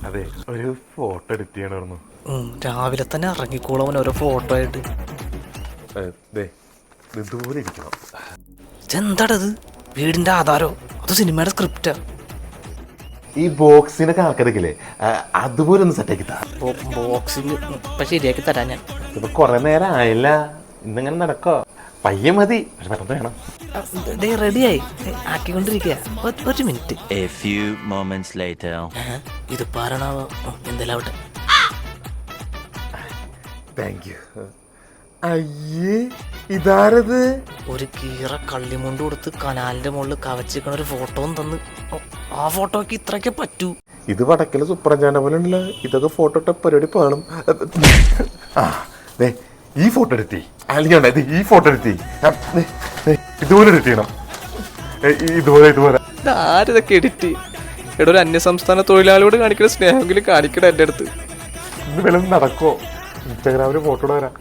അതെ, ഒരു photo edit ചെയ്യണമായിരുന്നു. രാവിലെ തന്നെ ഇറങ്ങിക്കോളവൻ ഓരോ ഫോട്ടോ ആയിട്ട്. ഇതുപോലെ ഇരിക്കണം. എന്താടത്? വീടിന്റെ ആധാരോ അത് സിനിമയുടെ സ്ക്രിപ്റ്റാ? ഈ ബോക്സിനൊക്കെ ആൾക്കാരൊക്കെ അതുപോലെ ഒന്ന് സെറ്റാക്കി താ. ബോക്സിൽ ഇപ്പൊ ശരിയാക്കി തരാം ഞാൻ. ഇപ്പൊ കൊറേ നേരം ആയില്ല, ഇന്നിങ്ങനെ നടക്കോ? പയ്യെ മതി, പക്ഷെ പെട്ടെന്ന് വേണം. റെഡിയായി ആക്കിക്കൊണ്ടിരിക്കുക. ഒരു മിനിറ്റ്. ഇത് പാരണാവോ? എന്തെല്ലാവട്ടെ. Thank you. അയ്യേ, ഇതാരത്? ഒരു കീറ കള്ളിമുണ്ട് കൊടുത്ത് കനാലിന്റെ മുകളിൽ കവച്ചിരിക്കണ ഒരു ഫോട്ടോയും തന്ന്. ആ ഫോട്ടോക്ക് ഇത്രയൊക്കെ പറ്റൂ. ഇത് വടക്കല് സുപ്രജാന പോലെ ഉണ്ടല്ലോ. ഇതൊക്കെ ഫോട്ടോ ഇട്ട പരിപാടി പാളും. ഈ ഫോട്ടോ എടുത്തി, അല്ലെങ്കിൽ ഈ ഫോട്ടോ എടുത്തി, ഇതുപോലെ എഡിറ്റ് ചെയ്യണം. ഇതുപോലെ ആരിതൊക്കെ എഡിറ്റ്? എടോ, ഒരു അന്യസംസ്ഥാന തൊഴിലാളിയോട് കാണിക്കുന്ന സ്നേഹമെങ്കിലും കാണിക്കണം എൻ്റെ അടുത്ത്. ഇത് വല്ലതും നടക്കോ? ഇൻസ്റ്റാഗ്രാമിൽ ഫോട്ടോ വരാം.